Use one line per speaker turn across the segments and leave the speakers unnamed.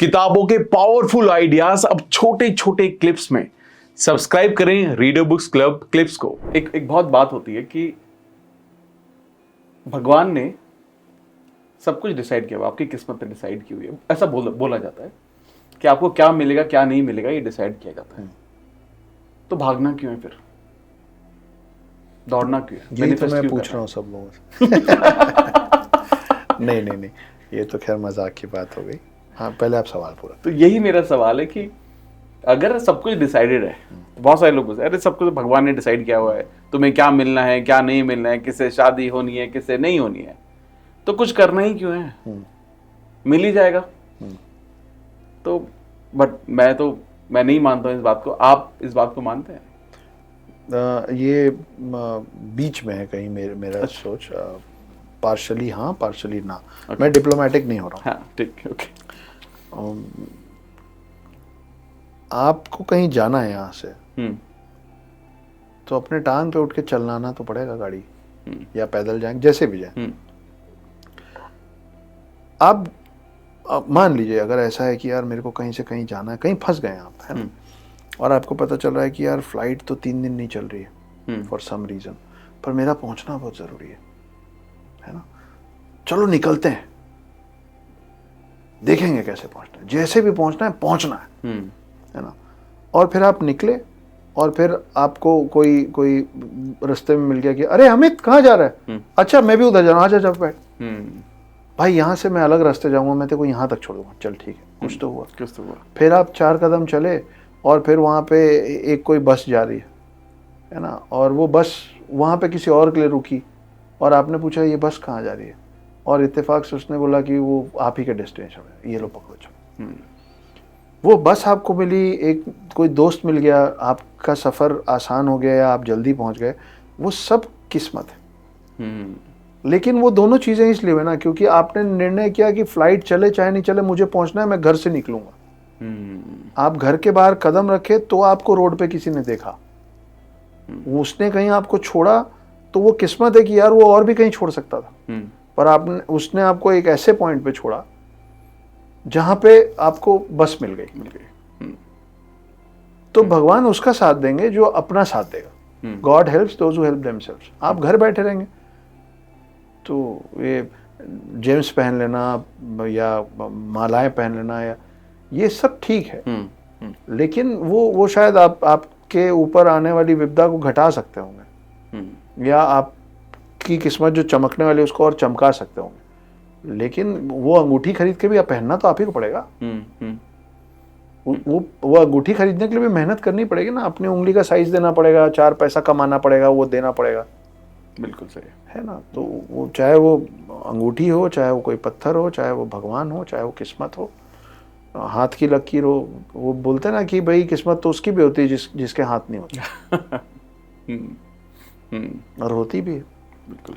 किताबों के powerful ideas अब छोटे छोटे क्लिप्स में। सब्सक्राइब करें रीडर बुक्स क्लब क्लिप्स को। एक बहुत बात होती है कि भगवान ने सब कुछ डिसाइड किया हुआ, आपकी किस्मत ने डिसाइड की हुई है, ऐसा बोला जाता है कि आपको क्या मिलेगा क्या नहीं मिलेगा ये डिसाइड किया जाता है। तो भागना क्यों है फिर, दौड़ना क्यों है?
यही तो मैं पूछ रहा हूँ सब लोगों से। नहीं, ये तो खैर मजाक की बात हो गई। हाँ, पहले आप सवाल पूरा।
तो यही मेरा सवाल है कि अगर सब कुछ डिसाइडेड है, बहुत सारे लोग बोलते हैं अरे सब कुछ भगवान ने डिसाइड किया हुआ है, तुम्हें क्या मिलना है क्या नहीं मिलना है, किससे शादी होनी है किससे नहीं होनी है, तो कुछ करना ही क्यों है, मिल ही जाएगा। तो बट मैं नहीं मानता हूँ इस बात को। आप इस बात को मानते हैं?
ये बीच में है कहीं मेरा सोच। पार्शली हाँ पार्शली ना। मैं डिप्लोमेटिक नहीं हो रहा हूँ।
हाँ ठीक है, ओके।
आपको कहीं जाना है यहाँ से तो अपने टांग पे उठ के चलना ना तो पड़ेगा, गाड़ी या पैदल जाएंगे जैसे भी जाए। आप मान लीजिए अगर ऐसा है कि यार मेरे को कहीं से कहीं जाना है, कहीं फंस गए आप, है ना, और आपको पता चल रहा है कि यार फ्लाइट तो 3 दिन नहीं चल रही है फॉर सम रीज़न, पर मेरा पहुंचना बहुत ज़रूरी है ना, चलो निकलते हैं, देखेंगे कैसे पहुंचना है, जैसे भी पहुंचना है ना। और फिर आप निकले और फिर आपको कोई रास्ते में मिल गया कि अरे अमित कहाँ जा रहा है, अच्छा मैं भी उधर जा रहा हूँ, आजा बैठ। भाई यहाँ से मैं अलग रास्ते जाऊंगा, मैं तेरे को यहाँ तक छोड़ दूंगा, चल ठीक है, कुछ तो हुआ। फिर आप 4 कदम चले और फिर वहाँ पे एक कोई बस जा रही है ना, और वो बस वहाँ पे किसी और के लिए रुकी और आपने पूछा ये बस कहाँ जा रही है, और इत्तेफाक से उसने बोला कि वो आप ही के डेस्टिनेशन है, ये लो पकड़ो चलो। वो बस आपको मिली, एक कोई दोस्त मिल गया, आपका सफ़र आसान हो गया या आप जल्दी पहुँच गए, वो सब किस्मत है। लेकिन वो दोनों चीज़ें इसलिए है ना क्योंकि आपने निर्णय किया कि फ्लाइट चले चाहे नहीं चले मुझे पहुँचना है, मैं घर से निकलूंगा। आप घर के बाहर कदम रखे तो आपको रोड पे किसी ने देखा, उसने कहीं आपको छोड़ा तो वो किस्मत है कि यार वो और भी कहीं छोड़ सकता था, पर उसने आपको एक ऐसे पॉइंट पे छोड़ा जहां पे आपको बस मिल गई। तो भगवान उसका साथ देंगे जो अपना साथ देगा। God helps those who help themselves. आप घर बैठे रहेंगे तो ये जेम्स पहन लेना या मालाएं पहन लेना या ये सब ठीक है, लेकिन वो शायद आपके ऊपर आने वाली विपदा को घटा सकते होंगे या आपकी किस्मत जो चमकने वाली उसको और चमका सकते होंगे, लेकिन वो अंगूठी खरीद के भी आप पहनना तो आप ही को पड़ेगा। वो अंगूठी खरीदने के लिए भी मेहनत करनी पड़ेगी ना, अपनी उंगली का साइज देना पड़ेगा, 4 पैसा कमाना पड़ेगा, वो देना पड़ेगा।
बिल्कुल सही
है ना। तो वो चाहे वो अंगूठी हो, चाहे वो कोई पत्थर हो, चाहे वो भगवान हो, चाहे वो किस्मत हो, हाथ की लकीर हो। वो बोलते हैं ना कि भाई किस्मत तो उसकी भी होती है जिसके हाथ नहीं होती। और होती भी है।
बिल्कुल।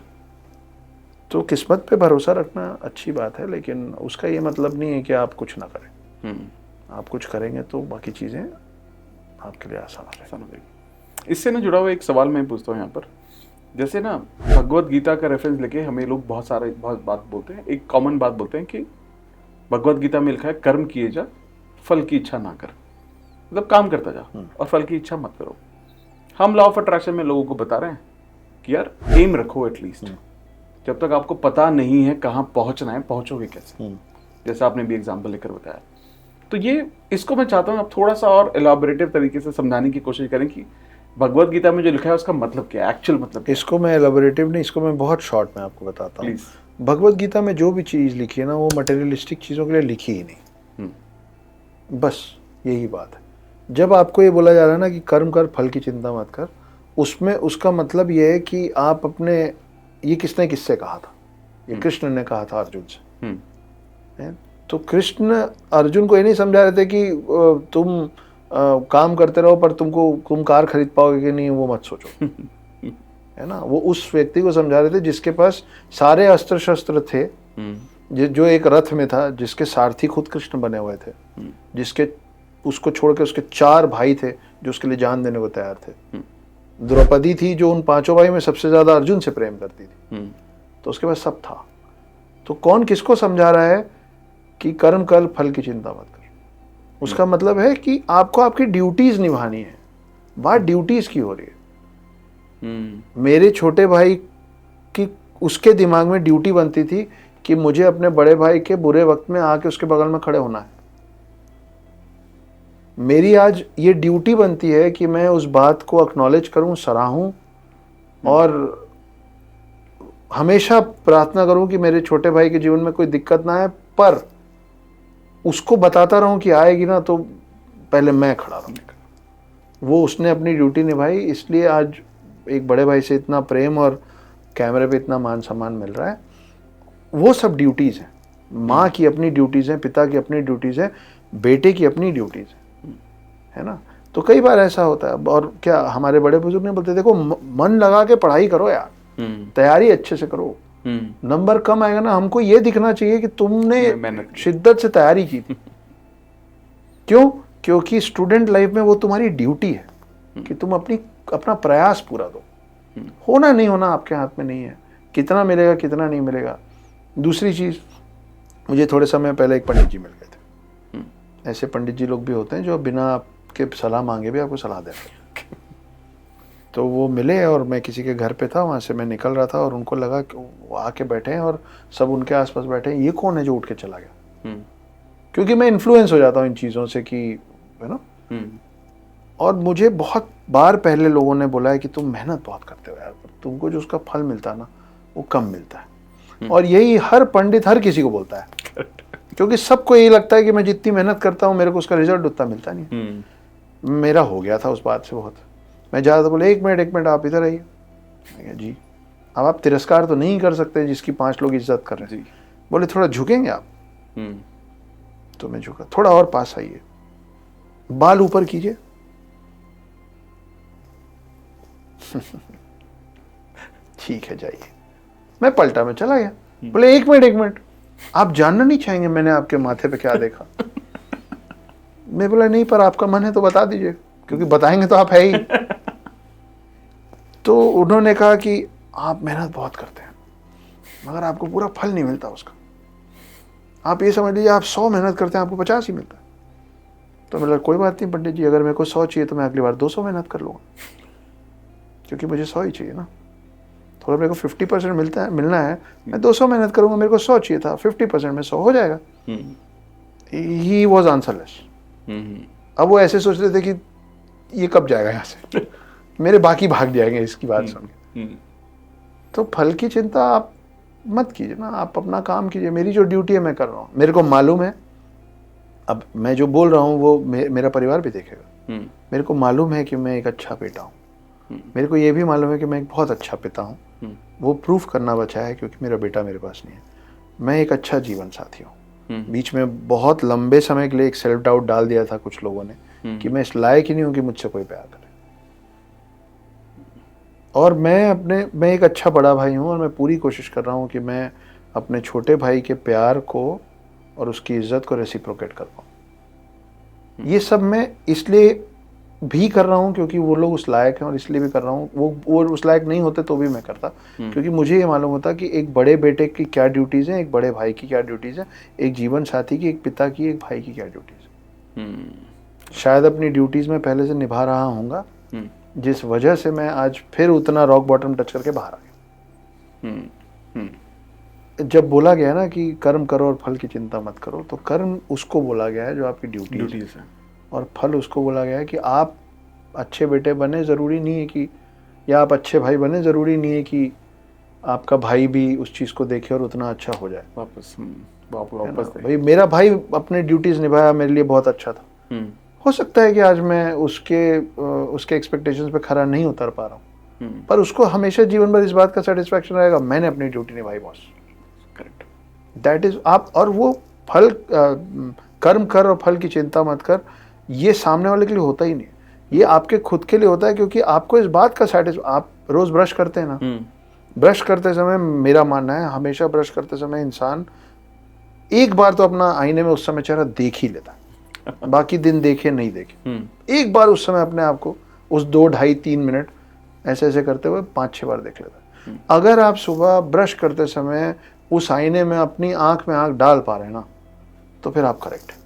तो किस्मत पे भरोसा रखना अच्छी बात है, लेकिन उसका ये मतलब नहीं है कि आप कुछ ना करें। आप कुछ करेंगे तो बाकी चीज़ें आपके लिए आसान हो जाएगी।
इससे ना जुड़ा हुआ एक सवाल मैं पूछता हूँ यहाँ पर। जैसे ना भगवत गीता का रेफरेंस लेके हमें लोग बहुत बात बोलते हैं, एक कॉमन बात बोलते हैं कि भगवत गीता में लिखा है कर्म किए जा, फल की इच्छा ना कर, मतलब काम करता जा और फल की इच्छा मत करो। हम लॉ ऑफ अट्रैक्शन में लोगों को बता रहे हैं कि यार एम रखो एटलीस्ट, जब तक आपको पता नहीं है कहाँ पहुंचना है पहुंचोगे कैसे, जैसे आपने भी एग्जाम्पल लेकर बताया। तो ये इसको मैं चाहता हूँ आप थोड़ा सा और एलैबोरेटिव तरीके से समझाने की कोशिश करें कि भगवत गीता में जो लिखा है उसका मतलब क्या है, एक्चुअल मतलब क्या है?
इसको मैं एलैबोरेटिव नहीं, इसको मैं बहुत शॉर्ट में आपको बताता हूँ। भगवत गीता में जो भी चीज़ लिखी है ना वो मटेरियलिस्टिक चीज़ों के लिए लिखी ही नहीं, बस यही बात है। जब आपको ये बोला जा रहा है ना कि कर्म कर फल की चिंता मत कर, उसमें उसका मतलब ये है कि आप अपने, ये किससे कहा था, ये कृष्ण ने कहा था अर्जुन से। तो कृष्ण अर्जुन को ये नहीं समझा रहे थे कि तुम काम करते रहो पर तुम कार खरीद पाओगे कि नहीं वो मत सोचो। है ना, वो उस व्यक्ति को समझा रहे थे जिसके पास सारे अस्त्र शस्त्र थे, जो एक रथ में था, जिसके सारथी खुद कृष्ण बने हुए थे, जिसके उसको छोड़ के उसके 4 भाई थे जो उसके लिए जान देने को तैयार थे। द्रौपदी थी जो उन 5 भाई में सबसे ज्यादा अर्जुन से प्रेम करती थी, तो उसके पास सब था। तो कौन किसको समझा रहा है कि कर्म कर फल की चिंता मत कर। उसका मतलब है कि आपको आपकी ड्यूटीज निभानी है। बात ड्यूटीज की हो रही है। मेरे छोटे भाई की उसके दिमाग में ड्यूटी बनती थी कि मुझे अपने बड़े भाई के बुरे वक्त में आके उसके बगल में खड़े होना है। मेरी आज ये ड्यूटी बनती है कि मैं उस बात को एक्नॉलेज करूं, सराहूं और हमेशा प्रार्थना करूं कि मेरे छोटे भाई के जीवन में कोई दिक्कत ना आए, पर उसको बताता रहूं कि आएगी ना तो पहले मैं खड़ा रहूंगा। वो उसने अपनी ड्यूटी निभाई, इसलिए आज एक बड़े भाई से इतना प्रेम और कैमरे पे इतना मान सम्मान मिल रहा है। वो सब ड्यूटीज़ हैं। माँ की अपनी ड्यूटीज़ हैं, पिता की अपनी ड्यूटीज़ हैं, बेटे की अपनी ड्यूटीज़ है ना। तो कई बार ऐसा होता है। और क्या हमारे बड़े बुजुर्ग ने बोलते, देखो मन लगा के पढ़ाई करो यार, तैयारी अच्छे से करो, नंबर कम आएगा ना, हमको ये दिखना चाहिए कि तुमने शिद्दत से तैयारी की थी। क्यों? क्योंकि स्टूडेंट लाइफ में वो तुम्हारी ड्यूटी है कि तुम अपना प्रयास पूरा दो। होना नहीं होना आपके हाथ में नहीं है, कितना मिलेगा कितना नहीं मिलेगा। दूसरी चीज, मुझे थोड़े समय पहले एक पंडित जी मिल गए थे। ऐसे पंडित जी लोग भी होते हैं जो बिना आपके सलाह मांगे भी आपको सलाह देते हैं। तो वो मिले और मैं किसी के घर पे था, वहां से मैं निकल रहा था और उनको लगा कि वो आके बैठे हैं और सब उनके आसपास बैठे हैं, ये कौन है जो उठ के चला गया। क्योंकि मैं इन्फ्लुएंस हो जाता हूँ इन चीज़ों से कि है ना। और मुझे बहुत बार पहले लोगों ने बोला है कि तुम मेहनत बहुत करते हो यार, पर तुमको जो उसका फल मिलता है ना वो कम मिलता है। और यही हर पंडित हर किसी को बोलता है, क्योंकि सबको यही लगता है कि मैं जितनी मेहनत करता हूँ मेरे को उसका रिजल्ट उतना मिलता नहीं। मेरा हो गया था उस बात से बहुत। मैं ज़्यादा तो बोले, एक मिनट आप इधर आइए। जी। अब आप तिरस्कार तो नहीं कर सकते जिसकी 5 लोग इज्जत कर रहे हैं। बोले थोड़ा झुकेंगे आप। तो मैं झुका, थोड़ा और पास आइए, बाल ऊपर कीजिए। ठीक है जाइए। मैं पलटा, मैं चला गया। बोले एक मिनट, आप जानना नहीं चाहेंगे मैंने आपके माथे पे क्या देखा? मैं बोला नहीं, पर आपका मन है तो बता दीजिए, क्योंकि बताएंगे तो आप है ही। तो उन्होंने कहा कि आप मेहनत बहुत करते हैं मगर आपको पूरा फल नहीं मिलता उसका। आप ये समझ लीजिए आप 100 मेहनत करते हैं, आपको 50 ही मिलता है। तो मतलब कोई बात नहीं पंडित जी, अगर मेरे को 100 चाहिए तो मैं अगली बार 200 मेहनत कर लूँगा, क्योंकि मुझे 100 ही चाहिए ना। थोड़ा मेरे को 50% मिलना है, मैं 200 मेहनत करूँगा, मेरे को 100 चाहिए था, 50% में 100 हो जाएगा। He was answerless. अब वो ऐसे सोच रहे थे कि ये कब जाएगा यहाँ से, मेरे बाकी भाग जाएंगे इसकी बात सुन के। तो फल की चिंता आप मत कीजिए ना, आप अपना काम कीजिए। मेरी जो ड्यूटी है मैं कर रहा हूँ, मेरे को मालूम है। अब मैं जो बोल रहा हूँ वो मेरा परिवार भी देखेगा। मेरे को मालूम है कि मैं एक अच्छा बेटा हूँ, मेरे को ये भी मालूम है कि मैं एक बहुत अच्छा पिता हूँ। वो प्रूफ करना बचा है क्योंकि मेरा बेटा मेरे पास नहीं है। मैं एक अच्छा जीवन साथी हूँ। बीच में बहुत लंबे समय के लिए एक सेल्फ डाउट डाल दिया था कुछ लोगों ने कि मैं इस लायक ही नहीं हूँ कि मुझसे कोई प्यार करे। और मैं एक अच्छा बड़ा भाई हूँ और मैं पूरी कोशिश कर रहा हूँ कि मैं अपने छोटे भाई के प्यार को और उसकी इज्जत को रेसिप्रोकेट कर पाऊँ। ये सब मैं इसलिए भी कर रहा हूँ क्योंकि वो लोग उस लायक हैं, और इसलिए भी कर रहा हूँ। वो उस लायक नहीं होते तो भी मैं करता, क्योंकि मुझे ये मालूम होता कि एक बड़े बेटे की क्या ड्यूटीज़ हैं, एक बड़े भाई की क्या ड्यूटीज़ हैं, एक जीवन साथी की, एक पिता की, एक भाई की क्या ड्यूटीज़ है। शायद अपनी ड्यूटीज़ में पहले से निभा रहा हूँगा, जिस वजह से मैं आज फिर उतना रॉक बॉटम टच करके बाहर आ गया। जब बोला गया ना कि कर्म करो और फल की चिंता मत करो, तो कर्म उसको बोला गया है जो आपकी ड्यूटीज है, और फल उसको बोला गया है कि आप अच्छे बेटे बने ज़रूरी नहीं है कि, या आप अच्छे भाई बने ज़रूरी नहीं है कि आपका भाई भी उस चीज़ को देखे और उतना अच्छा हो जाए। वापस भाई मेरा भाई अपने ड्यूटीज़ निभाया, मेरे लिए बहुत अच्छा था। हो सकता है कि आज मैं उसके एक्सपेक्टेशंस पे खरा नहीं उतर पा रहा हूँ, पर उसको हमेशा जीवन भर इस बात का सेटिस्फैक्शन रहेगा मैंने अपनी ड्यूटी निभाई बॉस। करेक्ट, दैट इज आप। और वो फल कर्म कर और फल की चिंता मत कर, ये सामने वाले के लिए होता ही नहीं, ये आपके खुद के लिए होता है। क्योंकि आपको इस बात का आप रोज ब्रश करते हैं ना, ब्रश करते समय मेरा मानना है हमेशा ब्रश करते समय इंसान एक बार तो अपना आईने में उस समय चेहरा देख ही लेता है, बाकी दिन देखे नहीं देखे, एक बार उस समय अपने आप को उस 2, 2.5, 3 मिनट ऐसे ऐसे करते हुए 5-6 बार देख लेता है। अगर आप सुबह ब्रश करते समय उस आईने में अपनी आंख में आंख डाल पा रहे हैं ना, तो फिर आप करेक्ट है।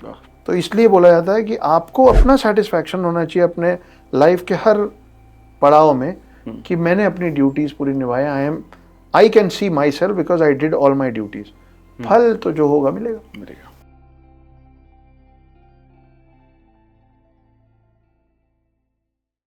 वाह।
तो इसलिए बोला जाता है कि आपको अपना सेटिस्फैक्शन होना चाहिए अपने लाइफ के हर पड़ाव में कि मैंने अपनी ड्यूटीज पूरी निभाया, I can see my self because I did all my duties. फल तो जो होगा मिलेगा।